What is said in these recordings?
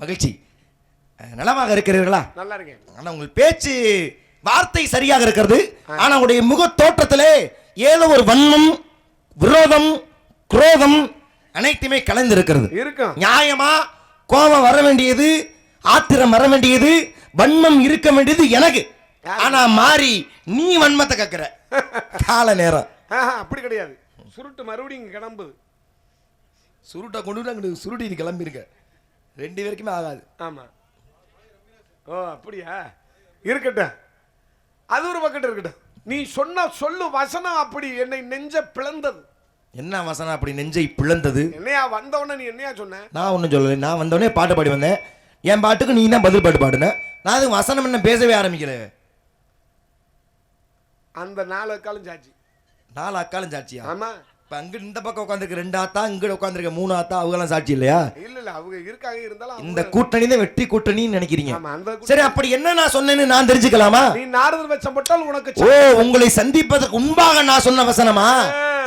மகிழ்ச்சி. நலமாக இருக்கிறீர்களா? நல்லா இருக்கேன். ஆனா உங்கள் பேச்சு வார்த்தை சரியாக இருக்கிறது. ஆனா உங்களுடைய முக தோற்றத்திலே ஏதோ ஒரு வன்மம், விரோதம், குரோதம் அனைத்துமே கலந்து இருக்கிறது. இருக்கும். நியாயமா கோபம் வர வேண்டியது, ஆத்திரம் வர வேண்டியது, வன்மம் இருக்க வேண்டியது எனக்கு. ஆனா மாறி நீ வன்மத்தை கக்குற கால நேரம். அப்படி கிடையாது. சுருட்டு மறுபடியும் இங்க கிளம்புது. சுருட்டை கொண்டு சுருட்டி நீ கிளம்பி இருக்க. 2 பேருக்குமே ஆகாது. ஆமா. ஓ அப்படியா? இருக்கட்டும். அது ஒரு பக்கெட் இருக்கட்டும். நீ சொன்ன சொல்லு வசனம் அப்படி என்னை நெஞ்ச பிளந்தது. என்ன வசனம் அப்படி நெஞ்சை பிளந்தது? என்னையா வந்தவன நீ என்னையா சொன்ன? நான் ஒன்றும் சொல்லலை. நான் வந்தவனே பாட்டு பாடி வந்தேன். என் பாட்டுக்கு நீ தான் பதில் பாட்டு பாடுன. நான் அது வசனம் என்ன பேசவே ஆரம்பிக்கல. அந்த 4 அக்காலும் சாட்சி. 4 அக்காலும் சாட்சியா? ஆமா. இப்போ அங்கே இந்த பக்கம் உட்காந்துருக்க 2 ஆத்தா, இங்கே உட்காந்துருக்க 3 ஆத்தா, அவங்களாம் சாட்சி இல்லையா? இல்ல அவங்க இருக்காங்க. இருந்தாலும் இந்த கூட்டணி தான் வெற்றி கூட்டணின்னு நினைக்கிறீங்க. ஆமா. அந்த சரி, அப்படி என்ன நான் சொன்னேன்னு நான் தெரிஞ்சுக்கலாமா? நீ நாரதர் வெச்சம் போட்டால் உனக்கு ஓ, உங்களை சந்திப்பதற்கு முன்பாக நான் சொன்ன வசனமா?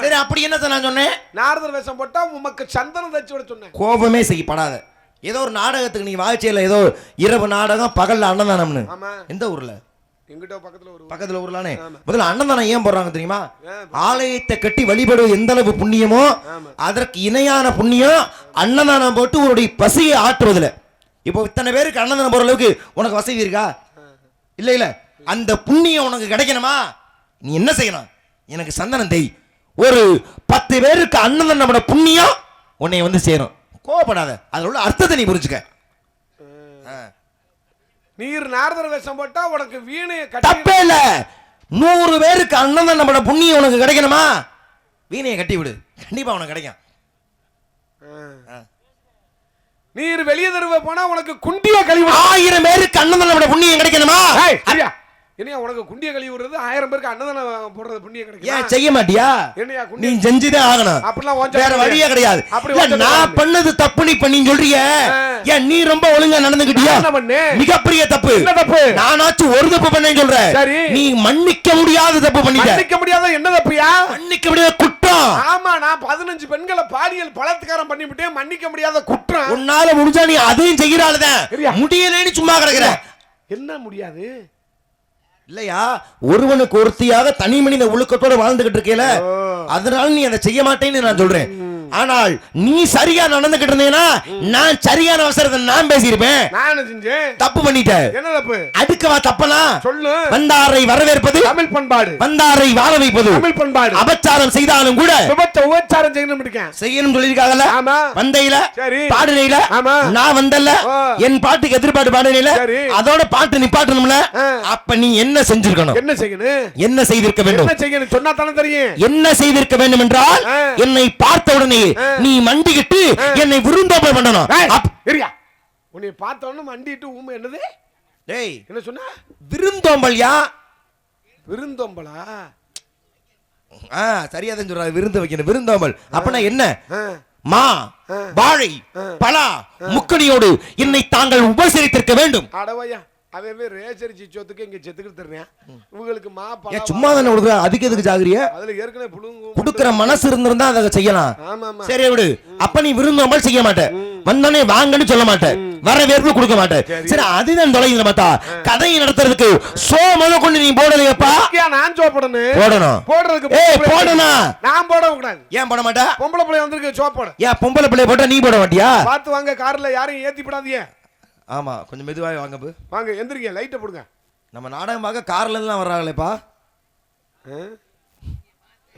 சரி, அப்படி என்னத்தை நான் சொன்னேன்? நாரதர் வெச்சம் போட்டா உமக்கு சந்தனம் தச்சு விட சொன்னேன். கோபமே செய்யப்படாத. ஏதோ ஒரு நாடகத்துக்கு நீ வாழ்க்கையில் ஏதோ இரவு நாடகம், பகல்ல அன்னதானம்னு. ஆமா. எந்த ஊர்ல? எங்கிட்ட பக்கத்துல ஊர்லானே. முதல்ல அன்னதானம் ஏன் போடுறாங்க தெரியுமா? ஆலயத்தை கட்டி வழிபடுவது எந்த அளவு புண்ணியமோ அதற்கு இணையான புண்ணியம் அன்னதானம் போட்டு உங்களுடைய பசியை ஆற்றுவதில்லை. இப்போ இத்தனை பேருக்கு அன்னதானம் போற அளவுக்கு உனக்கு வசதி இருக்கா? இல்ல இல்ல. அந்த புண்ணியம் உனக்கு கிடைக்கணுமா? நீ என்ன செய்யணும்? எனக்கு சந்தனம் தேய். ஒரு 10 பேருக்கு அன்னதானம் புண்ணியம் உன்னை வந்து சேரும். கோவப்படாத. அதில் உள்ள அர்த்தத்தை நீ புரிஞ்சுக்க. நீர் நாரதர் வேஷம் போட்டா உனக்கு வீணையை தப்பே இல்ல. 100 பேருக்கு அன்னதானம் நம்மளோட புண்ணியம் உனக்கு கிடைக்கணுமா? வீணையை கட்டி விடு, கண்டிப்பா உனக்கு கிடைக்கும். நீர் வெளியே தருவ போனா உனக்கு குண்டிய கழிவு. 1000 பேருக்கு அன்னதானம் நம்மளோட புண்ணியம் கிடைக்கணுமா? என்னையா உனக்கு குண்டிய கழுவி விடுறது? 1000 பேருக்கு அன்னதானம் போடுறது புண்ணியம் கிடைக்கும். ஏன் செய்ய மாட்டியா? என்னையா நீ செஞ்சுதே ஆகணும். அப்படிலாம் வேற வழியே கிடையாது. நான் பண்ணது தப்பு நீ பண்ணி சொல்றிய. ஏன் நீ ரொம்ப ஒழுங்கா நடந்துக்கிட்டியா? மிகப்பெரிய தப்பு. என்ன தப்பு? நானாச்சும் ஒரு தப்பு பண்ணேன்னு சொல்றேன். நீ மன்னிக்க முடியாத தப்பு பண்ணிட்ட. மன்னிக்க முடியாத என்ன தப்புயா? மன்னிக்க முடியாத குற்றம். ஆமா, நான் 15 பெண்களை பாலியல் பலாத்காரம் பண்ணிவிட்டேன். மன்னிக்க முடியாத குற்றம். உன்னால முடிஞ்சா நீ அதையும் செய்யறாள்தான். முடியலன்னு சும்மா கிடக்குற. என்ன முடியாது இல்லையா? ஒருவனுக்கு ஒருத்தியாக தனி மனித ஒழுக்கத்தோட வாழ்ந்துகிட்டு இருக்கேல, அதனால நீ அதை செய்ய மாட்டேன்னு நான் சொல்றேன். ஆனால் நீ சரியா நடந்துகிட்டு இருந்தேனா நான் சரியான அவசரத்தை நான் பேசியிருப்பேன். நான் என்ன செஞ்சேன்? தப்பு பண்ணிட்டேன். என்ன தப்பு? அதுக்குவா தப்பனா? சொல்லு. வந்தாரை வரவேற்பது தமிழ் பண்பாடு, வந்தாரை வாழ வைப்பது தமிழ் பண்பாடு. அபச்சாரம் செய்தாலும் கூட உபச்சாரம் செய்யணும் சொல்லிருக்காங்கல்ல. ஆமா. வந்தையில சரி பாடுனையில நான் வந்தல்ல, என் பாட்டுக்கு எதிர்பார்த்து பாடுனையில அதோட பாட்டு நிப்பாட்டணும்ல. அப்ப நீ என்ன செஞ்சிருக்கணும்? என்ன செய்யணும்? என்ன செய்திருக்க வேண்டும்? என்ன செய்யணும் சொன்னா தானே தெரியும். என்ன செய்திருக்க வேண்டும் என்றால் என்னை பார்த்த உடனே நீ மண்டிக்கிட்டு என்னை விருந்தோம்பல் பண்ணணும். உன்னை பார்த்த உடனே மண்டிட்டு ஊமை என்னது? டேய் என்ன சொன்னா? விருந்தோம்பல்யா. விருந்தோம்பலா? சரியா தான் சொல்றாரு. விருந்து வைக்கணும், விருந்தோம்பல். அப்பனா என்ன? மா வாழை பலா முக்கணியோடு என்னை தாங்கள் உபசரித்திருக்க வேண்டும். அடவையா, அவன் ரேசரிச்சி சொத்துக்கு இங்க செத்துக்கிட்டு தர்றேன். இவங்களுக்கு மா பலா சும்மா தானே விடுற. அதுக்கு எதுக்கு ஜாகிரிய? அதுல ஏற்கனவே புழுங்கு குடுக்கிற மனசு இருந்திருந்தா அதை செய்யலாம். சரி விடு. அப்ப நீ விருந்தோம்பல் செய்ய மாட்ட. வந்தோடனே வாங்கன்னு சொல்ல மாட்டேன், வரவேற்பு கொடுக்க மாட்டேன். சரி, அதுதான் தொலைங்க. பார்த்தா கதையை நடத்துறதுக்கு சோ முத கொண்டு நீ போடலையப்பா. நான் சோ போடணும். போடுறதுக்கு போடணும். நான் போட கூடாது. ஏன் போட மாட்டா? பொம்பளை பிள்ளை வந்திருக்கு, சோ போட. ஏன் பொம்பளை பிள்ளை போட்டா நீ போட மாட்டியா? பார்த்து வாங்க, கார்ல யாரையும் ஏத்தி விடாதீங்க. ஆமா, கொஞ்சம் மெதுவாக வாங்க. வாங்க, எந்திரிங்க, லைட்டை போடுங்க. நம்ம நாடகம் பார்க்க கார்ல எல்லாம் வர்றாங்களேப்பா.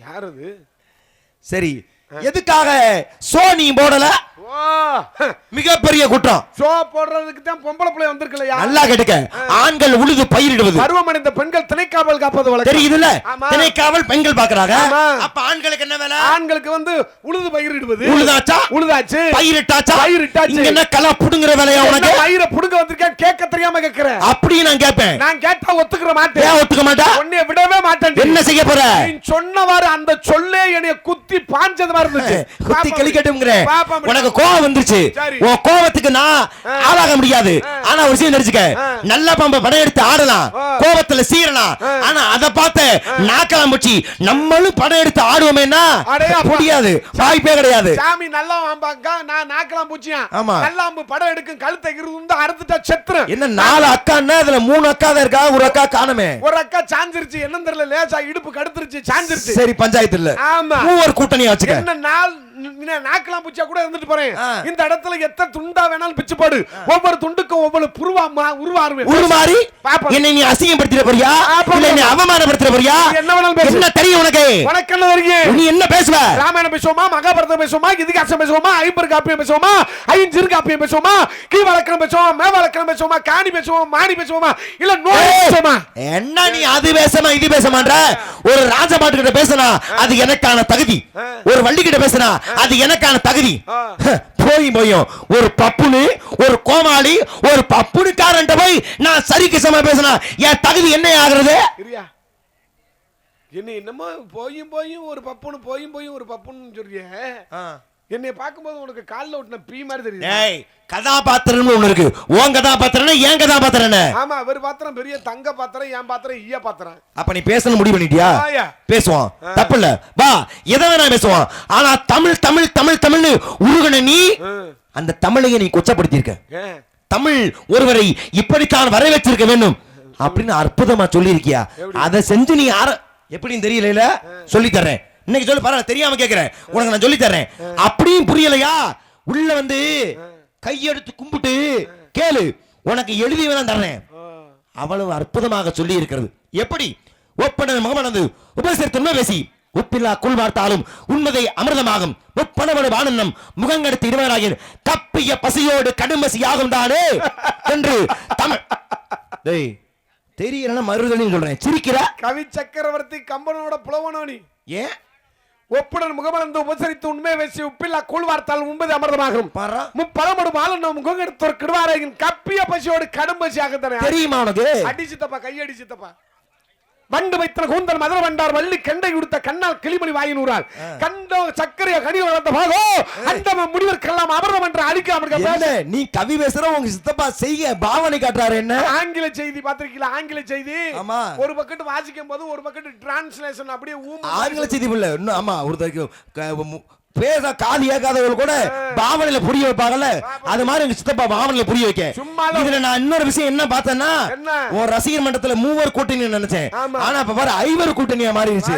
யார் அது? சரி, எதுக்காக சோ நீ போடல? மிகப்பெரிய குற்றம். சோ போடுறதுக்கு தான் பொம்பளை பிள்ளை வந்திருக்கலையா? நல்லா கேட்டுக்க. ஆண்கள் உழுது பயிரிடுவது, பருவமடைந்த பெண்கள் திணைக்காவல் காப்பது வழக்கம். தெரியுதுல்ல? திணைக்காவல் பெண்கள் பாக்குறாங்க. அப்ப ஆண்களுக்கு என்ன வேலை? ஆண்களுக்கு வந்து உழுது பயிரிடுவது. உழுதாச்சா? உழுதாச்சு. பயிரிட்டாச்சா? பயிரிட்டாச்சு. இங்க என்ன கள புடுங்குற வேலையா உனக்கு? பயிரை புடுங்க வந்திருக்கேன். நான் கேட்க தெரியாம கேட்கிறேன். அப்படி நான் கேட்பேன். நான் கேட்டா ஒத்துக்கிற மாட்டேன். ஏன் ஒத்துக்க மாட்டா? உன்னை விடவே மாட்டேன். என்ன செய்ய போற? நீ சொன்னவாறு அந்த சொல்லே என்னைய குத்தி பாஞ்சது மாதிரி இருந்துச்சு. குத்தி கிளிக்கட்டும்ங்கற. உனக்கு கோவம் வந்துருச்சு. உன் கோவத்துக்கு நான் ஆளாக முடியாது. ஆனா ஒரு விஷயம் தெரிஞ்சுக்க. நல்ல பாம்ப படையெடுத்து ஆடலாம், கோவத்துல சீரலாம். ஆனா அத பார்த்து நாக்கலாம் முச்சி நம்மளும் படையெடுத்து ஆடுவோமேனா முடியாது, வாய்ப்பே கிடையாது. சாமி நல்லா ஆம்பாங்க, நான் நாக்கலாம் பூச்சியா. ஆமா, நல்லாம்பு படம் எடுக்கும், கழுத்தை இருந்து அறுத்துட்டா செத்துரு. என்ன 4 அக்கான்னா அதுல 3 அக்கா தான் இருக்கா, ஒரு அக்கா காணுமே. ஒரு அக்கா சாஞ்சிருச்சு, என்ன தெரியல, லேசா இடுப்பு கடுத்துருச்சு, சாஞ்சிருச்சு. சரி, பஞ்சாயத்து இல்ல. ஆமா, மூவர் கூட்டணியா வச்சுக்க. என்ன நாள் நாக்கலாம் பூச்சியா கூட இருந்துட்டு போறேன். இந்த இடத்துல எத்தனை துண்டா வேணாலும் பிச்சு போடு. ஒவ்வொரு துண்டுக்கும் ஒவ்வொரு உருமாறி என்னை நீ அசிங்கப்படுத்திட போறியா, இல்ல நீ அவமானப்படுத்திட போறியா? என்ன வேணாலும் பேசு. என்ன தெரியும் உனக்கு? உனக்கு என்ன தெரியும்? நீ என்ன பேசுவ? ராமாயணம் பேசுவோமா, மகாபாரதம் பேசுவோமா, இதிகாசம் பேசுவோமா, ஐம்பது காப்பியம் பேசுவோமா, ஐஞ்சிறு காப்பியம் பேசுவோமா, கீழ்வழக்கம் பேசுவோமா, மேவழக்கம் பேசுவோமா, காணி பேசுவோமா, மாணி பேசுவோமா, இல்ல நோய் பேசுவோமா? என்ன நீ அது பேசமா இது பேசமான்ற? ஒரு ராஜபாட்டு கிட்ட பேசினா அது எனக்கான தகுதி, ஒரு வள்ளி கிட்ட பேசினா அது எனக்கான தகுதி. போயும் ஒரு பப்புனு, ஒரு கோமாளி, ஒரு பப்புனுக்காரன் போய் நான் சரிக்கு சம பேசினா என் தகுதி என்ன ஆகுறது? என்ன என்னமோ போயும் ஒரு பப்புனு, போயும் ஒரு பப்புன்னு சொல்றிய. என்னை பார்க்கும்போது உனக்கு கால்ல ஒட்டின பீ மாதிரி தெரியுது. ஏய், கதாபாத்திரம் ஒண்ணு இருக்கு. உன் கதாபாத்திரம் ஏன் கதாபாத்திரம் என்ன? ஆமா, ஒரு பாத்திரம் பெரிய தங்க பாத்திரம், என் பாத்திரம் ஈய பாத்திரம். அப்ப நீ பேசணும் முடிவு பண்ணிட்டியா? பேசுவான், தப்பு இல்ல, வா, எதை வேணா பேசுவான். ஆனா தமிழ் தமிழ் தமிழ் தமிழ்னு உருகுன நீ அந்த தமிழையை நீ கொச்சப்படுத்தி இருக்க. தமிழ் ஒருவரை இப்படித்தான் வரவேற்றிருக்க வேண்டும் அப்படின்னு அற்புதமா சொல்லி இருக்கியா? அதை செஞ்சு நீ எப்படின்னு தெரியல, சொல்லி தர்றேன். இன்னைக்கு சொல்லு, பரவாயில்ல, தெரியாம கேக்குறேன், உனக்கு நான் சொல்லி தர்றேன். அப்படியும் புரியலையா? உள்ள வந்து கையெடுத்து கும்பிட்டு கேளு, உனக்கு எழுதி வேணா தர்றேன். அவ்வளவு அற்புதமாக சொல்லி இருக்கிறது. எப்படி ஒப்பன முகமனது உபசரித்துமே பேசி உப்பில்லா குள் வார்த்தாலும் உண்மதை அமிர்தமாகும் முப்பனவடு வானன்னம் முகங்கடுத்து இருவராகின் தப்பிய பசியோடு கடுமசியாகும் தானே என்று தமிழ். டேய், தெரியலன்னா மறுதலின்னு சொல்றேன். சிரிக்கிற கவி சக்கரவர்த்தி கம்பனோட புலவனோனி. ஏன் ஒப்புடன் முகமலர்ந்து உபசரித்து உண்மை பேசி உப்பில்லா கூழ் வார்த்தால் உண்பது அமிர்தமாகும் முப்பரமடு மாலன் முகங்கெடுத்தோர் கிடுவாரையின் கப்பிய பசியோடு கடும் பசியாக தெரியுமா உனக்கு? அடிச்சித்தப்பா, கையடிச்சித்தப்பா. வண்டு வைத்தன கூந்தல் மதுர வண்டார் வள்ளி கெண்டை உடுத்த கண்ணால் கிளிமணி வாயினூரால் கண்டோ சக்கரைய கனி வளர்ந்த பாகோ அந்த முடிவர்க்கெல்லாம் அமர்தம் என்று அடிக்க. நீ கவி பேசுற உங்க சித்தப்பா செய்ய பாவனை காட்டுறாரு. என்ன ஆங்கில செய்தி பாத்திருக்கீங்களா? ஆங்கில செய்தி ஒரு பக்கெட் வாசிக்கும் போது ஒரு பக்கெட் டிரான்ஸ்லேஷன் அப்படியே ஆங்கில செய்தி இல்ல இன்னும். ஆமா, ஒரு பேச காது ஏகாதவர்கள் கூட பாவனையில புரிய வைப்பாங்கல்ல, அது மாதிரி எங்க சித்தப்பா பாவனையில புரிய வைக்க. இதுல நான் இன்னொரு விஷயம் என்ன பார்த்தேன்னா, உன் ரசிகர் மன்றத்துல மூவர் கூட்டணி நினைச்சேன், ஆனா இப்ப பாரு 5 கூட்டணியா மாறிடுச்சு.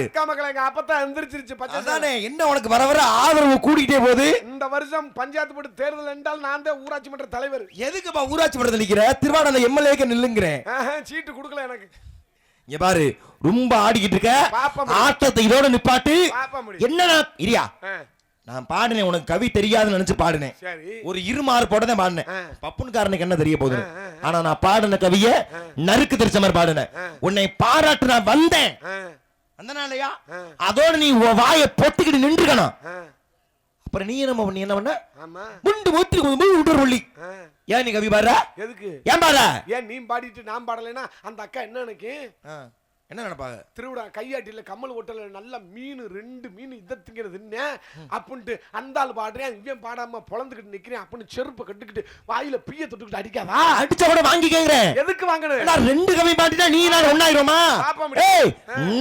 அப்பதான் எந்திரிச்சிருச்சு. அதானே, என்ன உனக்கு வர வர ஆதரவு கூடிக்கிட்டே போகுது. இந்த வருஷம் பஞ்சாயத்து போர்டு தேர்தல் என்றால் நான் தான் ஊராட்சி மன்ற தலைவர். எதுக்குப்பா ஊராட்சி மன்றத்தில் நிக்கிற? திருவாடனை எம்எல்ஏக்கு நில்லுங்கிறேன். சீட்டு கொடுக்கல எனக்கு. இங்க பாரு, ரொம்ப ஆடிக்கிட்டு இருக்க, ஆட்டத்தை இதோட நிப்பாட்டு. என்ன இரியா, நான் பாடினேன், உனக்கு கவி தெரியாதுன்னு நினைச்சு பாடினேன். ஒரு இருமாறு போட்டதான் பாடினேன். பப்புன்காரனுக்கு என்ன தெரிய போகுது? ஆனா நான் பாடின கவிய நறுக்கு தெரிச்ச மாதிரி பாடினேன். உன்னை பாராட்டு நான் வந்தேன், வந்தனாலயா அதோட நீ வாயை பொத்திக்கிட்டு நின்றுக்கணும். அப்புறம் நீ என்ன பண்ண? முண்டு மூத்தி விட்டுறொல்லி. ஏன் நீ கவி பாடுற? எதுக்கு? ஏன் பாடுற? ஏன் நீ பாடிட்டு நான் பாடலைன்னா அந்த அக்கா என்ன எனக்கு என்ன நினைப்பாங்க? திருவிழா கையாட்டில கம்மல் ஹோட்டல்ல நல்ல மீன் 2 மீன் இதை திங்கிறது என்ன அப்படின்ட்டு அந்த ஆள் பாடுறேன், இவன் பாடாம பொழந்துக்கிட்டு நிக்கிறேன் அப்படின்னு செருப்பை கட்டுக்கிட்டு வாயில பீய தொட்டுக்கிட்டு அடிக்காதா? அடிச்சா கூட வாங்கி கேக்குறேன். எதுக்கு வாங்கணும்? 2 கவி பாடினா நீ நான் ஒண்ணாயிரமா? ஏய்,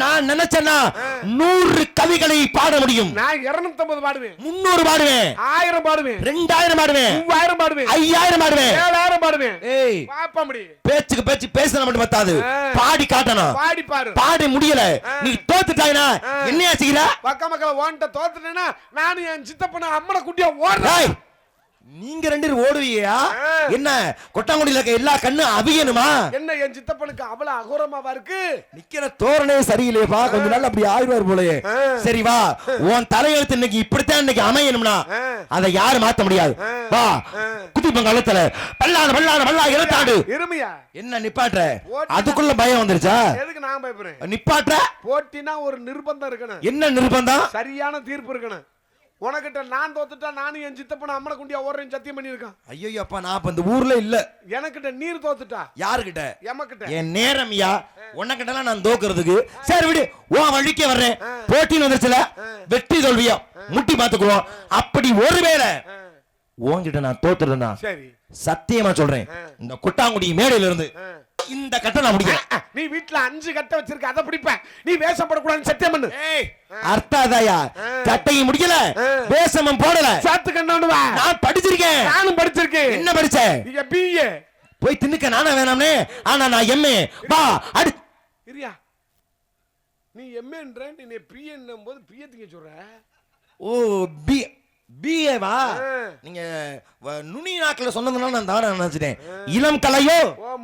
நான் நினைச்சேன்னா 100 கவிகளை பாட முடியும். நான் 250 பாடுவேன், 300 பாடுவேன், 1000 பாடுவேன், 2000 பாடுவேன், 3000 பாடுவேன், 5000 பாடுவேன், 7000 பாடுவேன். ஏய், பாப்பா முடி. பேச்சுக்கு பேச்சு பேசன மட்டும் பத்தாது, பாடி காட்டணும். பாடி முடியல, நீ தோத்துட்டாய்னா என்னையா செய்யற? பக்க மக்கள ஓன்ட்ட தோத்துட்டேனா நான் என் சித்தப்பன அம்மன குட்டியா ஓடுறேன். நீங்க 2 பேரும் ஓடுவீயா? என்ன கொட்டாங்குடியில இருக்க எல்லா கண்ணு அவியணுமா? என்ன என் சித்தப்பனுக்கு அவ்வளவு அகோரமாவா இருக்கு? நிக்கிற தோரணே சரியில்லையேப்பா, கொஞ்ச நாள் அப்படி ஆயிடுவார் போலயே. சரி வா, உன் தலையெழுத்து இன்னைக்கு இப்படித்தான் இன்னைக்கு அமையணும்னா அதை யாரும் மாத்த முடியாது. வா, குதிப்பங்க கழுத்துல பல்லான பல்லான பல்லா இழுத்தாடு. இருமையா என்ன நிப்பாட்ட? அதுக்குள்ள பயம் வந்துருச்சா? எதுக்கு நான் பயப்படுறேன்? நிப்பாட்ட. போட்டினா ஒரு நிர்பந்தம் இருக்கணும். என்ன நிர்பந்தம்? சரியான தீர்ப்பு இருக்கணும். உனக்கிட்ட நான் தோத்துட்டா நானும் என் சித்தப்பன அம்மனை குண்டியா ஓடுறேன் சத்தியம் பண்ணியிருக்கான். ஐயோ அப்பா நான் இப்ப இந்த ஊர்ல இல்ல. எனக்கிட்ட நீர் தோத்துட்டா யாருகிட்ட? எமக்கிட்ட. என் நேரம்யா உன்னகிட்டலாம் நான் தோக்குறதுக்கு. சரி விடு, உன் வழிக்கே வர்றேன். போட்டின்னு வந்துருச்சுல, வெற்றி தோல்வியா முட்டி பாத்துக்குவோம். அப்படி ஒருவேளை உன்கிட்ட நான் தோத்துறேன்னா சரி சத்தியமா சொல்றேன், இந்த கொட்டாங்குடி மேடையில இருந்து இந்த கட்டை நான் முடிக்கிறேன். நீ வீட்டுல 5 கட்டை வச்சிருக்க, அதை பிடிப்ப. நீ வேஷப்படக்கூடாதுன்னு சத்தியம் பண்ணு. அர்த்தாதாயா கட்டையும் முடிக்கல, வேஷமும் போடல. சாத்து கண்ணாண்டுவா. நான் படிச்சிருக்கேன். நானும் படிச்சிருக்கேன். என்ன படிச்ச? பிஏ. போய் தின்னுக்க நானா வேணாம்னே. ஆனா நான் எம்ஏ. வா அடி. இரியா, நீ எம்ஏன்ற நீ பிஏன்னும் போது பிஏ திங்க சொல்ற. ஓ பி பிஏவா? நீங்க நுனி நாக்குல சொன்னதுனால நான் தவறா நினைச்சிட்டேன். இளம் கலையோ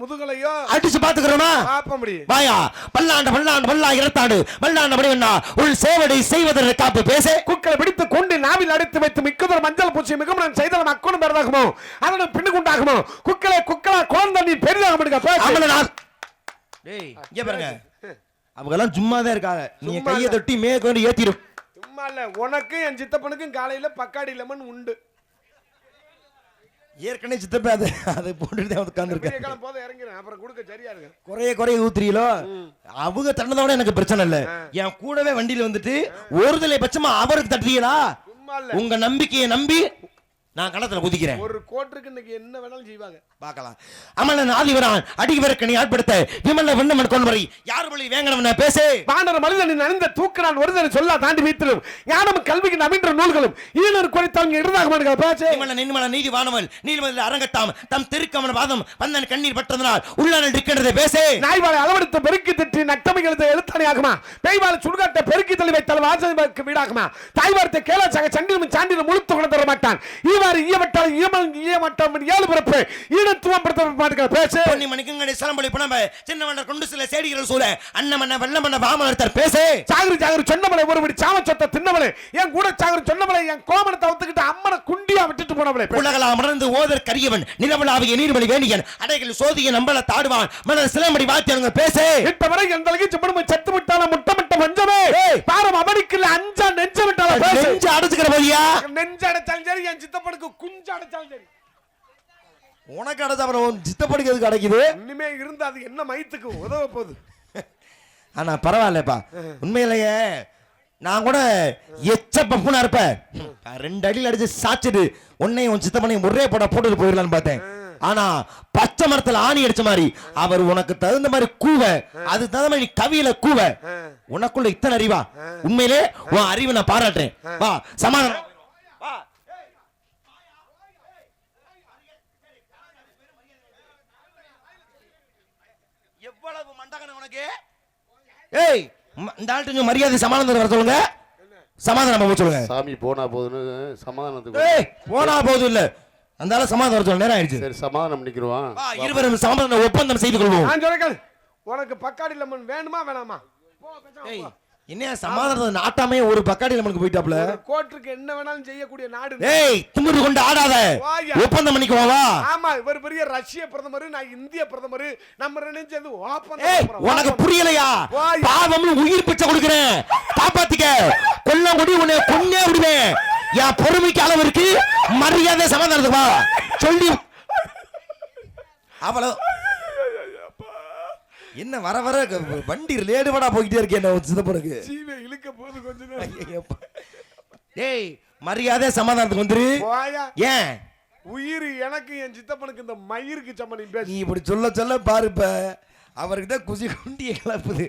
முதுகலையோ அடிச்சு பாத்துக்கிறோமா? பாப்ப முடியும். வாயா பல்லாண்டு பல்லாண்டு பல்லா இரத்தாடு பல்லாண்டு படிவண்ணா உள் சேவடை செய்வதற்கு காப்பு பேச குக்களை பிடித்து கொண்டு நாவில் அடைத்து வைத்து மிக்கதொரு மஞ்சள் பூச்சி மிகவும் நான் செய்தவன் அக்கோனும் பெரிதாகுமோ அதோட பின்னு குண்டாகுமோ குக்களை குக்களா குழந்தை நீ பெரிதாக முடிக்க. டேய் இங்க பாருங்க, அவங்க எல்லாம் சும்மா தான் இருக்காங்க. நீங்க கையை தொட்டி மேற்கு வந்து ஏத்திடும். சும்மா இல்ல, உனக்கு என் சித்தப்பனுக்கும் காலையில பக்காடி லெமன் உண்டு. ஏற்கனவே சித்தப்ப அதை போட்டுட்டு உட்காந்துருக்கேன். போத இறங்கிறேன், அப்புறம் கொடுக்க சரியா இருக்கு. குறைய ஊத்துறீங்களோ? அவங்க தண்டதோட எனக்கு பிரச்சனை இல்ல. என் கூடவே வண்டியில வந்துட்டு ஒருதலை பட்சமா அவருக்கு தட்டுறீங்களா? உங்க நம்பிக்கையை நம்பி நான் களத்துல குதிக்கிறேன். ஒரு கோட்டருக்கு இன்னைக்கு என்ன வேணாலும் செய்வாங்க, பார்க்கலாம். அமலன் ஆதிவரான் அடி விரக்கணி ஆட்படுத்த விமல்ல வண்ணமன் கொன்வரை யார் வழி வேங்கனவன பேசே வானர மனிதனின் அணிந்த தூக்குறான் ஒருதனை சொல்ல தாண்டி வைத்திரும் ஞானம் கல்விக்கு நவீன்ற நூல்களும் ஈனர் குறித்தவங்க இடதாக பேசே விமல்ல நின்மல நீதி வானவன் நீதிமன்ற அரங்கட்டாம் தம் திருக்கமன பாதம் வந்தன் கண்ணீர் பட்டதனால் உள்ளான இருக்கின்றதை பேசே நாய்வாளை அளவெடுத்து பெருக்கி திட்டி நட்டமைகளுக்கு எழுத்தாணி ஆகுமா பேய்வாளை சுடுகாட்டை பெருக்கி தள்ளி வைத்தால் வாசலுக்கு வீடாகுமா தாய்வார்த்தை கேளாச்சாக சண்டிலும் சாண்டிலும் முழுத்து கொண்டு தர மாட்டான் ஈயவட்டால் ஈயமட்டம் ஏழு பிறப்பு ஈனத்துவம் படுத்த மாட்டேங்கிற பேசு பொன்னி மணிக்கங்கடை சலம்பளி புனம்ப சின்னவண்ணர் கொண்டு சில சேடிகள் சூழ அன்னமன்ன வெள்ளமன்ன வாமனர்த்தர் பேசே சாகரி சாகரி சொன்னவளை ஒருபடி சாம சொத்த தின்னவளை என் கூட சாகரி சொன்னவளை என் கோமனத்தை ஒத்துக்கிட்டு அம்மனை குண்டியா விட்டுட்டு போனவளை உலகளா மறந்து ஓதர் கரியவன் நிலவலாவிய நீர்மணி வேணியன் அடைகள் சோதிய நம்பல தாடுவான் மன சிலம்படி வாத்தியங்க பேசே இட்டவரை எந்த அளவுக்கு சிப்படும் செத்து விட்டாலும் முட்டமிட்ட மஞ்சமே பாரம் அவனுக்குள்ள அஞ்சா நெஞ்ச விட்டாலும் பேசு நெஞ்ச அடைச்சுக்கிற போதியா நெஞ்ச அடைச்சாலும் சரி என் சித்தப்பனுக்கு குஞ்சு அடைச்சாலும் சரி உனக்கு அடைச்சா அப்புறம் சித்தப்பனுக்கு எதுக்கு அடைக்குது இனிமே இருந்தா அது என்ன மயத்துக்கு உதவ போகுது. ஆனா பரவாயில்லப்பா, உண்மையிலேயே நான் கூட எச்ச பப்புனா இருப்பேன். 2 அடியில் அடிச்சு சாச்சிட்டு உன்னையும் உன் சித்தப்பனையும் ஒரே போட்டுட்டு போயிடலான்னு பார்த்தேன். ஆனா பச்சை மரத்துல ஆணி அடிச்ச மாதிரி அவர் உனக்கு தகுந்த மாதிரி கூவ, அது தகுந்த மாதிரி கவியில கூவ. உனக்குள்ள இத்தனை அறிவா? உண்மையிலே உன் அறிவை நான் பாராட்டுறேன். வா சமாதானம். எவ்வளவு மண்டகன உனக்கு? ஏய் இந்த ஆள்கிட்ட கொஞ்சம் மரியாதை சமாதானம் வர சொல்லுங்க. சமாதானம் சொல்லுங்க. சாமி போனா போதுன்னு சமாதானத்துக்கு. ஏய் போனா போதும் இல்ல, அந்த ஆள சமாதானம் வர சொல்ல நேரம் ஆயிடுச்சு. சரி சமாதானம் பண்ணிக்கிறோம். இருவரும் சமாதான ஒப்பந்தம் செய்து கொள்வோம். நான் சொல்றேன், உனக்கு பக்காடி லெமன் வேணுமா வேணாமா? ஏய் என்ன சமாதானம் நாட்டாமே ஒரு பக்காடி லெமனுக்கு போயிட்டாப்ல. கோட்டுக்கு என்ன வேணாலும் செய்யக்கூடிய நாடு. ஏய் திமிரு கொண்டு ஆடாத, ஒப்பந்தம் பண்ணிக்குவா வா. ஆமா, இவர் பெரிய ரஷ்ய பிரதமர், நான் இந்திய பிரதமர், நம்ம நினைச்சது ஒப்பந்தம். ஏய் உனக்கு புரியலையா? பாவம்னு உயிர் பிச்சை கொடுக்கிறேன், காப்பாத்திக்க. கொல்லம் கொடி உன்னை கொன்னே விடுவேன். என் பொறுமைக்கு அளவு இருக்கு, மரியாதை சமாதானத்துக்கு வா சொல்லி. அவ்வளவு என்ன வர வர வண்டி லேடுபடா போயிட்டே இருக்கேன் சிதப்பனுக்கு. சீவே இழுக்க போது கொஞ்ச நேரம். டேய் மரியாதை சமாதானத்துக்கு வந்துரு. ஏன் உயிர் எனக்கு என் சித்தப்பனுக்கு இந்த மயிருக்கு சம்மணி பேச. நீ இப்படி சொல்ல சொல்ல பாருப்ப அவர்கிட்ட குசி குண்டிய கிளப்புது.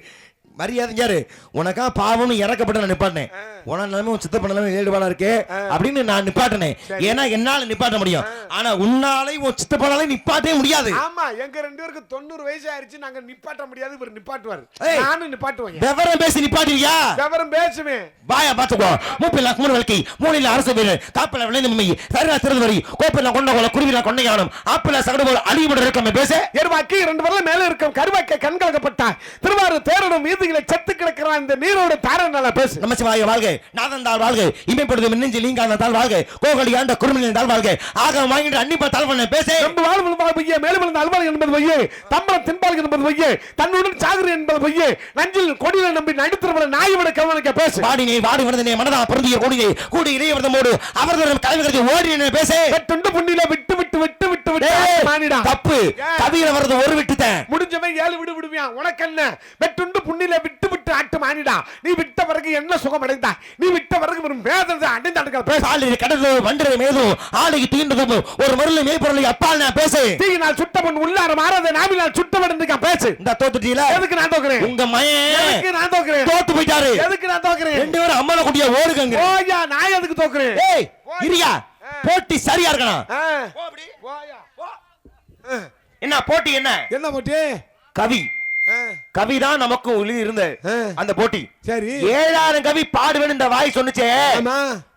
மரியாதை யாரு உனக்கா பாவம்னு இறக்கப்பட்ட நான் நிப்பாட்டினேன். உன நிலைமை உன் சித்தப்ப நிலைமை ஈடுபாடா இருக்கு அப்படின்னு நான் நிப்பாட்டினேன். ஏன்னா என்னால நிப்பாட்ட முடியும், ஆனா உன்னாலே உன் சித்தப்பனாலே நிப்பாட்டவே முடியாது. ஆமா, எங்க 2 பேருக்கு 90 வயசு ஆயிருச்சு, நாங்க நிப்பாட்ட முடியாது, இவர் நிப்பாட்டுவாரு. நானும் நிப்பாட்டுவேன். விவரம் பேசி நிப்பாட்டுவியா? விவரம் பேசுவேன். வாயா பாத்துக்கோ. மூப்பில் அக்மர் வழக்கை மூலையில் அரசு வீரர் காப்பில விளைந்த உண்மை சரியா திறந்து வரி கோப்பில கொண்ட கோல குருவில கொண்ட யானம் ஆப்பில சகடு போல் அழிவுடன் இருக்காம பேச. எருவாக்கி 2 வரல மேல இருக்கும் கருவாக்க கண்கலக்கப்பட்டார் திருவாரூர் தேரனும் வீதிகளை செத்து கிடக்கிறான் இந்த நீரோட தாரனால பேசு. நமசிவாய வாழ்க, நாதந்தாள் வாழ்க, இமைப்படுது மின்னஞ்சி லீங்காந்தாள் வாழ்க, கோகலி ஆண்ட குருமினால் வாழ்க, ஆக வாங்கிட்டு அன்னிப்பா தாழ்வன பேசே. நம்ம வாழ்வு பொய்யே, மேலும் அல்வாள் என்பது பொய்யே, தம்பரம் தின்பால் என்பது பொய்யே, தன்னுடன் சாகுறு என்பது பொய்யே, நஞ்சில் கொடியில நம்பி நடுத்தரவன நாய்விட கவனிக்க பேசு. வாடினே வாடி வந்தனே மனதா பொருந்திய கொடியை கூடி இளையவர்தமோடு அவர்களிடம் கலைவர்களை ஓடி பேசே. வெட்டுண்டு புண்ணில விட்டு விட்டு விட்டு விட்டு விட்டு மானிடா தப்பு. கவியில வரது ஒரு விட்டுட்டேன், முடிஞ்சவன் 7 விடு விடுவியான். உனக்கு என்ன? வெட்டுண்டு புண்ணில விட்டு விட்டு ஆட்டு மானிடா. நீ விட்ட பிறகு என்ன சுகம் அடைந்தா? நீ விட்ட பிறகு வரும் வேதனை அடைந்தாடுங்க பேச. ஆளு கடந்து வண்டரை மேதும் ஆளுக்கு தீண்டதும் ஒரு மருளை மேய்பொருளை அப்பால் நான் பேசு. தீயினால் சுட்டவன் உள்ளார மாறாத நாவினால் சுட்டவன் பேசு. இந்த தோத்துட்டீல எதுக்கு நான் தோக்குறேன்? உங்க மயன் எதுக்கு நான் தோக்குறேன்? தோத்து போயிட்டாரு. எதுக்கு நான் தோக்குறேன்? ரெண்டு பேரும் அம்மால குட்டியா ஓடுங்க. ஓயா நான் எதுக்கு தோக்குறேன்? ஏய் இரியா, போட்டி சரியா இருக்கணும். என்ன போட்டி? என்ன என்ன போட்டி? கவி கவிதான் நமக்கு இருந்த அந்த போட்டி. சரி 7000 கவி பாடுவேன் இந்த வாய் சொன்னுச்சே.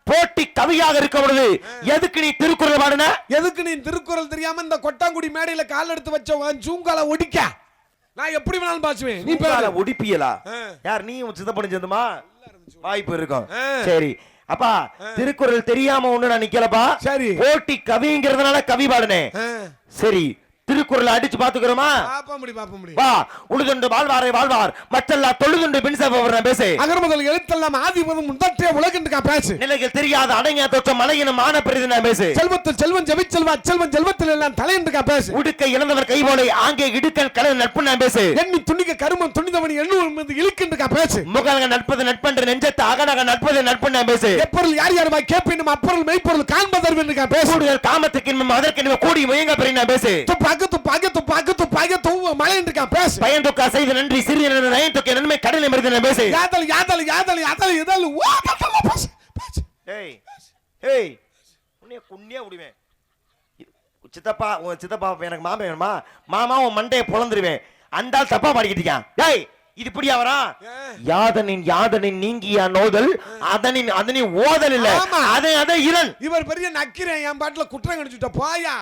போட்டி கவியாக இருக்க பொழுது எதுக்கு நீ திருக்குறள் பாடுன? எதுக்கு நீ திருக்குறள் தெரியாம இந்த கொட்டாங்குடி மேடையில கால் எடுத்து வச்ச சூங்கால ஒடிக்க நான் எப்படி வேணாலும் பாசுவேன். நீ பேர ஒடிப்பியலா? யார் நீ சித்தப்படி சேர்ந்துமா? வாய்ப்பு இருக்கும். சரி அப்பா, திருக்குறள் தெரியாம ஒண்ணு நான் நிக்கலப்பா. சரி போட்டி கவிங்கிறதுனால கவி பாடுனேன். சரி திருக்குறள் அடிச்சு பாத்துக்கிறோமா? வா. உழுதுண்டு வாழ்வாரை வாழ்வார் மற்றல்லா தொழுதுண்டு பின்சவர் பேசு. அகர முதல் எழுத்தெல்லாம் ஆதி முதல் முதற்றே உலகென்று பேசு. நிலைகள் தெரியாத அடங்கிய தோற்றம் மலையினும் மான பெரிது நான் பேசு. செல்வத்தில் செல்வன் ஜெபிச்செல்வா செல்வன் செல்வத்தில் எல்லாம் தலை என்று பேசு. உடுக்கை இழந்தவர் கைபோலை ஆங்கே இடுக்கன் கலை நட்பு நான் பேசு. எண்ணி துணிக்க கருமம் துணிந்தவன் எண்ணூர் இழுக்கின்ற பேசு. முகங்க நட்பது நட்பென்று நெஞ்சத்து அகநக நட்பது நட்பு நான் பேசு. எப்பொருள் யார் யார் வாய் கேட்பினும் அப்பொருள் மெய்ப்பொருள் காண்பதர் என்று பேசு. கூடுதல் காமத்துக்கு அதற்கு கூடி முயங்க பெரிய நான் பேசு. மழை என்று பேசு. பயன் தொக்கா செய்த நன்றி சிறிய நயன் தொக்கை நன்மை கடலை மருது நான் பேசு. யாதல் யாதல் யாதல் யாதல் இதல் பேசு. ஏய் ஏய் உன்னை குண்ணியா விடுவேன். சித்தப்பா உன் சித்தப்பா எனக்கு மாமா வேணுமா? மாமா உன் மண்டையை பொளந்துருவேன். அந்த ஆள் தப்பா பாடிக்கிட்டு இருக்கான். டேய் இது இப்படியா வரா? யாதனின் யாதனின் நீங்கியா நோதல் அதனின் அதனின் ஓதல் இல்ல அதை இரண். இவர் பெரிய நக்கிறேன் என் பாட்டுல குற்றம் கணிச்சுட்ட போயா.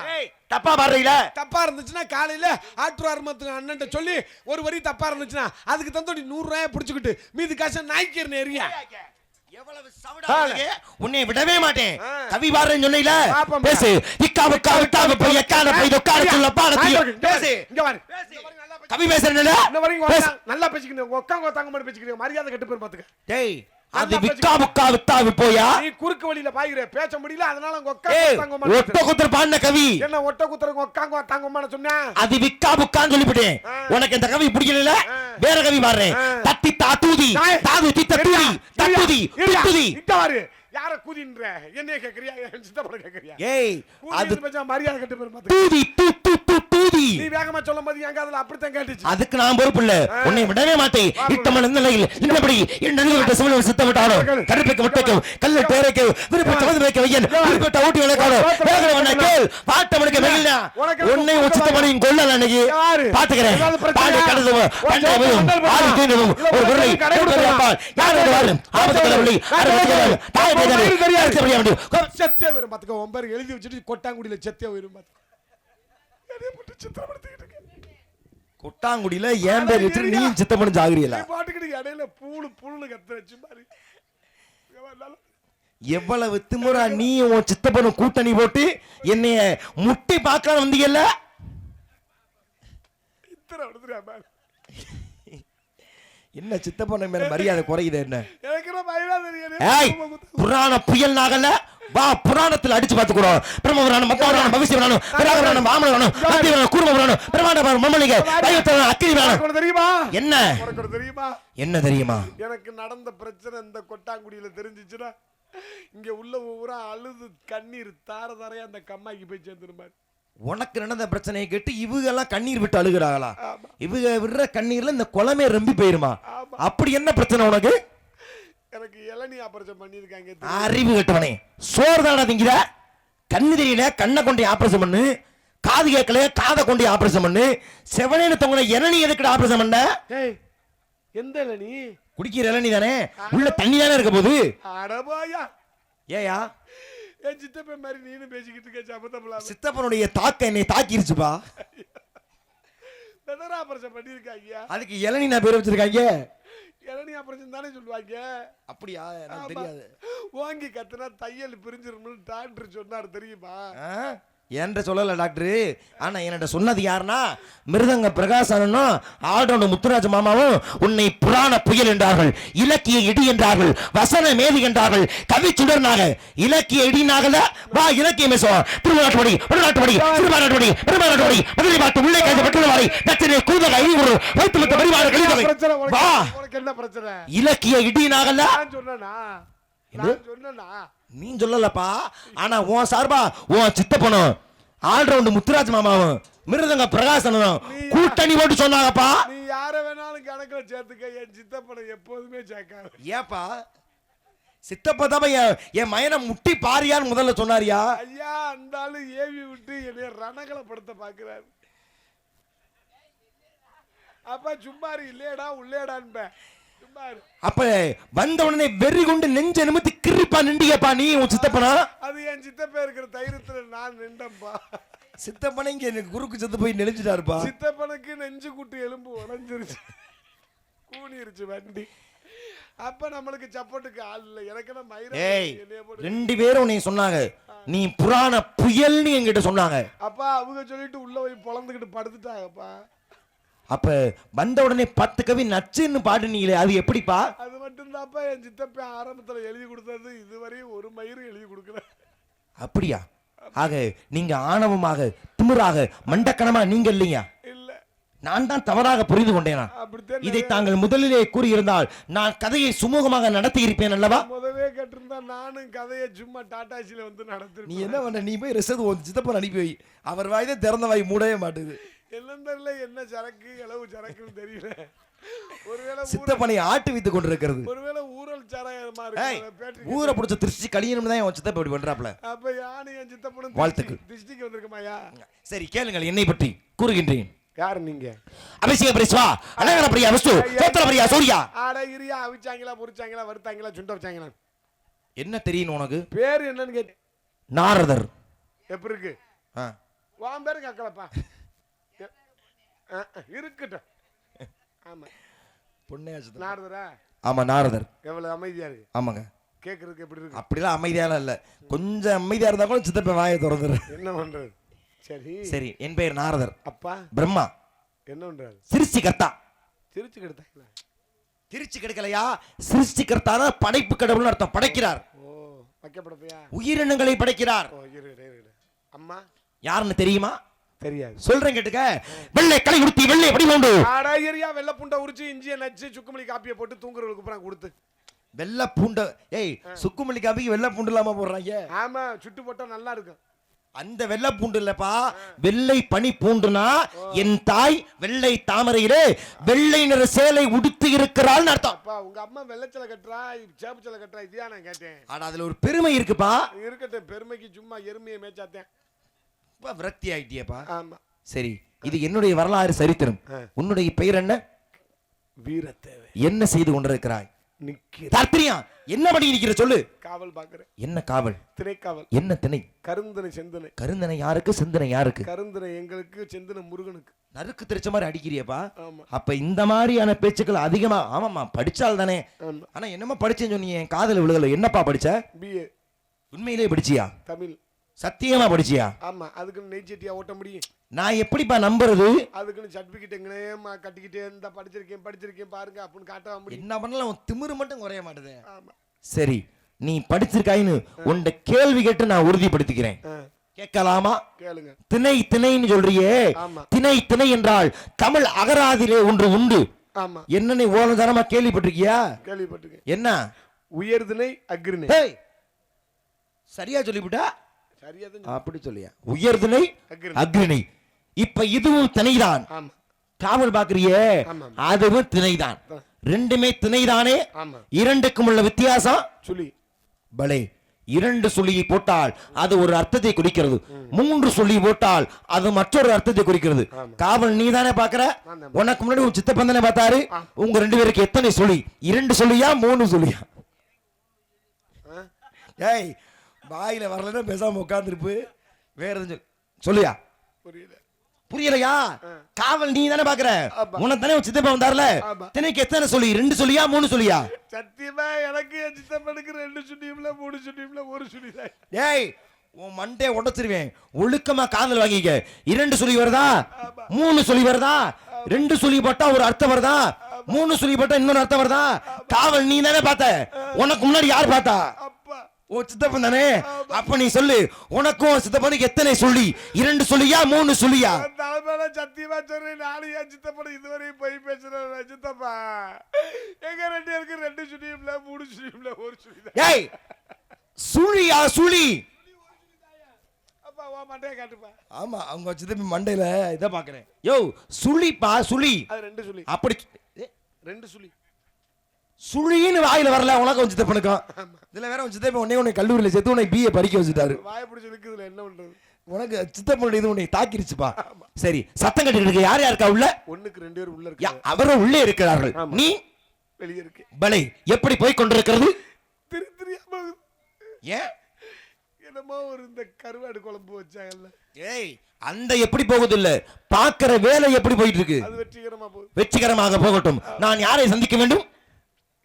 தப்பா பாடுறீங்களா? தப்பா இருந்துச்சுன்னா காலையில ஆற்று ஆரம்பத்துக்கு அண்ணன் சொல்லி ஒரு வரி தப்பா இருந்துச்சுன்னா அதுக்கு தந்தோடி 100 ரூபாய் புடிச்சுக்கிட்டு மீதி காசை நாய்க்கிறேன் எரியா. எவ்வளவு சவுடா உன்னை விடவே மாட்டேன். கவி பாடுறேன்னு சொன்னீல பேசு. இக்காவு காவு தாவு போய் எக்கான போய் உட்கார சொல்ல பாடத்தையும் பேசு. இங்க பாரு கவி பேசுறேன்ல நல்லா பேசிக்கிட்டு உட்காங்க தாங்க மாதிரி பேசிக்கிட்டு மரியாதை கெட்டு போய் பாத்துக்க. டேய் அது விக்கா புக்கா வித்தாவு போயா? நீ குறுக்கு வழியில பாய்கிற பேச முடியல அதனால உட்காங்க ஒட்ட குத்துற பாடின கவி என்ன ஒட்ட குத்துறங்க உட்காங்க தாங்கம்மான்னு சொன்னா அது விக்கா புக்கான்னு சொல்லிவிட்டேன். உனக்கு இந்த கவி பிடிக்கல வேற கவி பாடுறேன். தத்தி தாத்தூதி தாது தித்த தூதி தத்துதி தித்துதி இட்டாரு யார கூதின்ற என்னைய கேக்குறியா சித்தப்பட கேக்குறியா? ஏய் அது பேச மரியாதை கெட்டு போய் பாத்துக்க. தூதி து து து தூதி நீ வேகமா சொல்லும்போது எங்க அதுல அப்படிதான் கேட்டுச்சு. அதுக்கு நான் பொறுப்பு இல்ல. உன்னை விடவே மாட்டேன். இட்டமன் இந்த நிலையில் இன்னபடி என் நடுவில் விட்ட சிவன் சித்தப்பட்டானோ கருப்பைக்கு முட்டைக்கும் கல்ல பேரைக்கு விருப்ப சமது வைக்க வையன் விருப்பட்ட ஊட்டி விளக்கானோ வேகவன கேள் பாட்டமனுக்கு வெயில்னா உன்னை உச்சித்தமனின் கொள்ளல அன்னைக்கு பாத்துக்கிறேன். பாடி கடந்து பண்டையும் ஆடி தீண்டவும் ஒரு குரலை கேட்கறியாப்பால் யார் வரும் ஆபத்து கடவுளை ஆரம்பிக்கிறார் தாய் செத்தே வரும் பாத்துக்க. உன் பேர் எழுதி வச்சுட்டு கொட்டாங்குடியில செத்தே வரும் பாத்துக்க. கொட்டாங்குடியில ஏன் பேர் வச்சு நீ சித்தப்படி ஜாகிரியல பாட்டுக்கிட்டு இடையில பூளு புல்னு கத்த வச்சு மாதிரி எவ்வளவு திமுறா நீ உன் சித்தப்பனும் கூட்டணி போட்டு என்னைய முட்டி பார்க்கலாம் வந்தீங்கல்ல. என்ன சித்தப்பன மேல மரியாதை குறையுது என்ன? புராண புயல் நாகல்ல வா புராணத்துல அடிச்சு பாத்துக்கிறோம். பிரம்ம புராணம் மத்த புராணம் பவிஷ்ய புராணம் பிராக புராணம் வாமன புராணம் மத்திய புராணம் கூர்ம புராணம் பிரமாண்ட புராணம் மம்மலிங்க பைவத்தன அக்கினி புராணம் தெரியுமா? என்ன தெரியுமா? என்ன தெரியுமா? எனக்கு நடந்த பிரச்சனை இந்த கொட்டாங்குடியில தெரிஞ்சிச்சுன்னா இங்க உள்ள ஊரா அழுது கண்ணீர் தார தாரையா அந்த கம்மாய்க்கு போய் சேர்ந்துருப்பாரு. உனக்கு நடந்த பிரச்சனையை கேட்டு இவங்க எல்லாம் கண்ணீர் விட்டு அழுகுறாங்களா? இவங்க விடுற கண்ணீர்ல இந்த குளமே ரொம்பி போயிருமா? அப்படி என்ன பிரச்சனை உனக்கு? எனக்கு இளநீ ஆபரேஷன் பண்ணிருக்காங்க. அறிவு கட்டவனே சோறு தானே திங்கிற? கண்ணு தெரியல கண்ணை கொண்டு ஆபரேஷன் பண்ணு, காது கேட்கல காதை கொண்டு ஆபரேஷன் பண்ணு, செவனேன்னு தொங்கின இளநீ எதுக்கு ஆபரேஷன் பண்ண? எந்த இளநீ? குடிக்கிற இளநீ தானே, உள்ள தண்ணி தானே இருக்க போது. அடபாயா ஏயா என் சித்தப்பன் மாதிரி நீனும் பேசிக்கிட்டு இருக்க சபதம்ல. சித்தப்பனுடைய தாக்க என்னை தாக்கிருச்சுப்பா. வெதர் ஆபரேஷன் பண்ணிருக்காங்க. அதுக்கு இளநீ நான் பேர் வச்சிருக்காங்க. இளநீ ஆபரேஷன் தானே சொல்லுவாங்க. அப்படியா? எனக்கு தெரியாது. ஓங்கி கத்துனா தையல் பிரிஞ்சிரும்னு டாக்டர் சொன்னார் தெரியுமா? என்ற சொல்லல டாக்டர். ஆனா என்னட்ட சொன்னது யாருன்னா மிருதங்க பிரகாசனும் ஆடோட முத்துராஜ மாமாவும் உன்னை புராண புயல் என்றார்கள், இலக்கிய இடி என்றார்கள், வசன மேதி என்றார்கள், கவி சுடர்னாக. இலக்கிய இடினாகல வா இலக்கியம் பேசுவோம். திருநாட்டுப்படி வடநாட்டுப்படி சிறுபாட்டுப்படி பெருமாட்டுப்படி மதுரை பாட்டு உள்ளே காய்ச்ச பெற்றுவாரி தச்சனை கூதக ஐநூறு வைத்து வைத்த பரிவார கழித்தவை வா. உனக்கு என்ன பிரச்சனை? இலக்கிய இடினாகல நான் சொன்னேனா? நீ சொல்லலப்பா. ஆனா உன் சார்பா உன் சித்தப்பனும் ஆல்ரவுண்ட் முத்துராஜ் மாமாவும் மிருதங்க பிரகாசனும் கூட்டணி போட்டு சொன்னாங்கப்பா. நீ யார வேணாலும் கணக்குல சேர்த்துக்க, என் சித்தப்பனை எப்போதுமே சேர்க்காது. ஏப்பா சித்தப்பா தான் என் மயனை முட்டி பாரியான்னு முதல்ல சொன்னாரியா? ஐயா அந்த ஆளு ஏவி விட்டு என்னைய ரணகலப்படுத்த பாக்குறாரு. அப்ப சும்மாரு இல்லையடா உள்ளேடான்ப. அப்ப வந்த உடனே வெறி கொண்டு நெஞ்ச நிமித்தி கிரிப்பா நிண்டியப்பா நீ உன் சித்தப்பனா? அது என் சித்தப்பா இருக்கிற தைரியத்துல நான் நின்றம்பா. சித்தப்பனை இங்க எனக்கு குறுக்கு செத்து போய் நெளிஞ்சிட்டாருப்பா. சித்தப்பனுக்கு நெஞ்சு குட்டி எலும்பு உடைஞ்சிருச்சு, கூனிருச்சு வண்டி. அப்ப நம்மளுக்கு சப்போர்ட்டுக்கு ஆள் இல்ல. எனக்கு மயிர ரெண்டு பேரும் நீ சொன்னாங்க நீ புராண புயல்னு என்கிட்ட சொன்னாங்க. அப்பா அவங்க சொல்லிட்டு உள்ள போய் பொழந்துக்கிட்டு படுத்துட்டாங்கப்பா. அப்ப வந்த உடனே 10 கவி நச்சுன்னு பாடுனீங்களே அது எப்படிப்பா? அது மட்டும் தான்ப்பா என் சித்தப்பா ஆரம்பத்துல எழுதி கொடுத்தது. இதுவரையும் ஒரு மயிறு எழுதி கொடுக்கல. அப்படியா? ஆக நீங்க ஆணவமாக திமிராக மண்டக்கணமா நீங்க இல்லையா? இல்ல நான் தான் தவறாக புரிந்து கொண்டேனா? இதை தாங்கள் முதலிலே கூறியிருந்தால் நான் கதையை சுமூகமாக நடத்தி இருப்பேன் அல்லவா? முதவே கேட்டிருந்தா நானும் கதையை சும்மா டாடாசில வந்து நடத்தி. நீ என்ன பண்ண? நீ போய் ரிசர்வ் சித்தப்பன் அனுப்பி வை. அவர் வாய்தான் திறந்த வாய் மூடவே மாட்டுது. என்னன்னு தெரியல, என்ன சரக்கு எளவு சரக்குன்னு தெரியல. ஒருவேளை சித்தப்பனை ஆட்டு வைத்துக் கொண்டிருக்கிறது. ஒருவேளை ஊரல் சாராயமா இருக்கு. ஊரை பிடிச்ச திருச்சி கழியணும் தான் என் சித்தப்ப இப்படி பண்றாப்ல. அப்ப யானு என் சித்தப்பனும் வாழ்த்துக்கள். திருச்சிக்கு வந்திருக்கமாயா? சரி கேளுங்கள், என்னை பற்றி கூறுகின்றேன். யாரு நீங்க? அபிஷேக பிரிஸ்வா அழகர பிரியா விஷ்ணு சோத்திர பிரியா சூர்யா. ஆட இரியா அவிச்சாங்களா பொரிச்சாங்களா வறுத்தாங்களா சுண்ட வச்சாங்களா? என்ன தெரியும் உனக்கு? பேர் என்னன்னு கேட்டு. நாரதர். எப்படி இருக்கு? வான் பேரு கேட்கலப்பா. இருக்கட்டும். ஆமா பொன்னையாச்சு நாரதரா? ஆமா நாரதர். எவ்வளவு அமைதியா இருக்கு. ஆமாங்க. கேக்குறதுக்கு எப்படி இருக்கு? அப்படிலாம் அமைதியால இல்ல, கொஞ்சம் அமைதியா இருந்தா கூட சித்தப்ப வாயை திறந்துரு. என்ன பண்றது? சரி சரி, என் பெயர் நாரதர். அப்பா பிரம்மா. என்ன பண்றாரு? சிருஷ்டி கர்த்தா. சிரிச்சு கெடுத்தாங்களா? திருச்சி கெடுக்கலையா? சிருஷ்டி கர்த்தான படைப்பு கடவுள்னு அர்த்தம். படைக்கிறார். ஓ வைக்கப்படப்பையா? உயிரினங்களை படைக்கிறார். ஓ இரு. அம்மா யாருன்னு தெரியுமா? தெரியாது. சொல்றேன் கேட்டுக்க. வெள்ளை களை உடுத்தி வெள்ளை படி கொண்டு ஆடாயிரியா வெள்ளை பூண்டை உரிச்சு இஞ்சியை நச்சு சுக்குமல்லி காப்பியை போட்டு தூங்குறவங்களுக்கு அப்புறம் கொடுத்து வெள்ளை பூண்டை. ஏய் சுக்குமல்லி காப்பிக்கு வெள்ளை பூண்டு இல்லாம போடுறாங்க. ஆமா சுட்டு போட்டா நல்லா இருக்கும். அந்த வெள்ளை பூண்டு இல்லப்பா, வெள்ளை பனி பூண்டுனா என் தாய் வெள்ளை தாமரையிலே வெள்ளை நிற சேலை உடுத்தி இருக்கிறாள் அர்த்தம். அப்பா உங்க அம்மா வெள்ளச்சலை கட்டுறா சேப்பு சலை கட்டுறா இதையா நான் கேட்டேன். ஆனா அதுல ஒரு பெருமை இருக்குப்பா. இருக்கட்டும், பெருமைக்கு சும்மா எருமையை மேய்ச்சாத்தேன். விரக்தி ஆயிட்டியப்பா. ஆமா சரி, இது என்னுடைய வரலாறு சரித்திரம். உன்னுடைய பெயர் என்ன? வீரத்தேவை. என்ன செய்து கொண்டிருக்கிறாய்? நிக்கிறேன். என்ன பண்ணி நிக்கிற சொல்லு. காவல் பாக்குறேன். என்ன காவல்? திணைக்காவல். என்ன திணை? கருந்தனை செந்தனை. கருந்தனை யாருக்கு? செந்தனை யாருக்கு? கருந்தனை எங்களுக்கு, செந்தனை முருகனுக்கு. நறுக்கு தெரிச்ச மாதிரி அடிக்கிறியப்பா. அப்ப இந்த மாதிரியான பேச்சுக்கள் அதிகமா. ஆமாமா படிச்சால் தானே. ஆனா என்னமா படிச்சேன்னு சொன்னீங்க, என் காதல விழுகல. என்னப்பா படிச்ச? BA. உண்மையிலே படிச்சியா? தமிழ். சத்தியமா படிச்சியா? ஆமா. அதுக்கு நெய்ச்சட்டியா ஓட்ட முடியும்? நான் எப்படிப்பா நம்புறது? அதுக்கு சர்டிபிகேட் எங்கேயுமா கட்டிக்கிட்டே இருந்தா படிச்சிருக்கேன் பாருங்க அப்படின்னு காட்ட முடியும். என்ன பண்ணலாம், உன் திமிரு மட்டும் குறைய மாட்டேது. ஆமா சரி, நீ படிச்சிருக்காயின்னு உன்ட கேள்வி கேட்டு நான் உறுதிப்படுத்திக்கிறேன். கேட்கலாமா? கேளுங்க. திணை திணைன்னு சொல்றியே, திணை திணை என்றால் தமிழ் அகராதியிலே ஒன்று உண்டு. ஆமா. என்ன நீ ஓலதனமா கேள்விப்பட்டிருக்கியா? கேள்விப்பட்டிருக்கேன். என்ன? உயர்திணை அக்ரிணை. சரியா சொல்லிவிட்டா? அப்படி சொல்லியா? உயர்திணை அக்ரிணை. இப்ப இதுவும் திணைதான். காவல் பாக்குறியே, அதுவும் திணைதான். ரெண்டுமே திணைதானே. இரண்டுக்கும் உள்ள வித்தியாசம் சுழி. பலே, 2 சுழியை போட்டால் அது ஒரு அர்த்தத்தை குறிக்கிறது, 3 சுழி போட்டால் அது மற்றொரு அர்த்தத்தை குறிக்கிறது. காவல் நீ தானே பாக்குற, உனக்கு முன்னாடி உன் சித்தப்பன் தானே பார்த்தாரு. உங்க 2 பேருக்கு எத்தனை சுழி? 2 சுழியா 3 சுழியா? ஏய் வாயில வரலன்னா பேசாம உட்கார்ந்துருப்பு. வேற எதுவும் சொல்லியா? புரியல. புரியலையா? காவல் நீ தானே பாக்குற. ஆமா. உனக்கு தானே உன் சித்தப்பா வந்தார்ல. ஆமா. தினைக்கு எத்தனை சொல்லி? 2 சொல்லியா 3 சொல்லியா? சத்தியமா எனக்கு என் சித்தப்பனுக்கு 2 சுண்டியும்ல 3 சுண்டியும்ல 1 சுண்டிதான். ஏய் உன் மண்டே உடைச்சிருவேன். ஒழுக்கமா காதல் வாங்கிக்க. 2 சொல்லி வருதா? 3 சொல்லி வருதா? 2 சொல்லி போட்டா ஒரு அர்த்தம் வருதா? 3 சொல்லி போட்டா இன்னொரு அர்த்தம் வருதா? காவல் நீ தானே பார்த்த. உனக்கு முன்னாடி யார் பார்த்தா? அப்பா ஓ சித்தப்பன் தானே. அப்ப நீ சொல்லு, உனக்கும் சித்தப்பனுக்கு எத்தனை சொல்லி? 2 சொல்லியா 3 சொல்லியா? தலைமையில சத்தியமா சொல்றேன், நானும் என் சித்தப்பன இதுவரையும் போய் பேசுறேன். சித்தப்பா எங்க 2 பேருக்கு 2 சுண்டியும்ல 3 சுண்டியும்ல 1 சுண்டிதான். ஏய் சுழியா சுழி? அப்பா வா மண்டைய காட்டுப்பா. ஆமா அவங்க சித்தப்பி மண்டையில இத பாக்குறேன். யோ சுழிப்பா சுழி. அது 2 சுழி. அப்படி 2 சுழி. சுழின்னு வாயில வரல உனக்கு உன் சித்தப்பனுக்கும். இதுல வேற உன் சித்தப்பன் உன்னை கல்லூரியில சேர்த்து உன்னை BA படிக்க வச்சுட்டாரு. வாயை பிடிச்சி இருக்குதுல என்ன பண்றது? உனக்கு சித்தப்பனுடைய இது உன்னை தாக்கிருச்சுப்பா. சரி சத்தம் கட்டிட்டு இருக்க யார் யாருக்கா உள்ள? ஒண்ணுக்கு 2 பேர் உள்ள இருக்கு. அவரும் உள்ளே இருக்கிறார்கள். நீ வெளியே இருக்கு. பலை எப்படி போய் கொண்டிருக்கிறது? தெரியா போகுது. ஏன் என்னமோ ஒரு இந்த கருவாடு குழம்பு வச்சாங்கல்ல. ஏய் அந்த எப்படி போகுது இல்ல, பாக்குற வேலை எப்படி போயிட்டு இருக்கு? அது வெற்றிகரமா போகுது. வெற்றிகரமாக போகட்டும். நான் யாரை சந்திக்க வேண்டும்?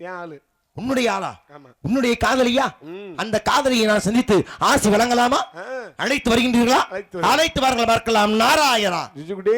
ஏன் ஆளு? உன்னுடைய ஆளா? ஆமா. உன்னுடைய காதலியா? அந்த காதலியை நான் சந்தித்து ஆசி வழங்கலாமா? அழைத்து வருகின்றீர்களா? அழைத்து வாருங்கள் பார்க்கலாம். நாராயணா ஜிஜுகுடி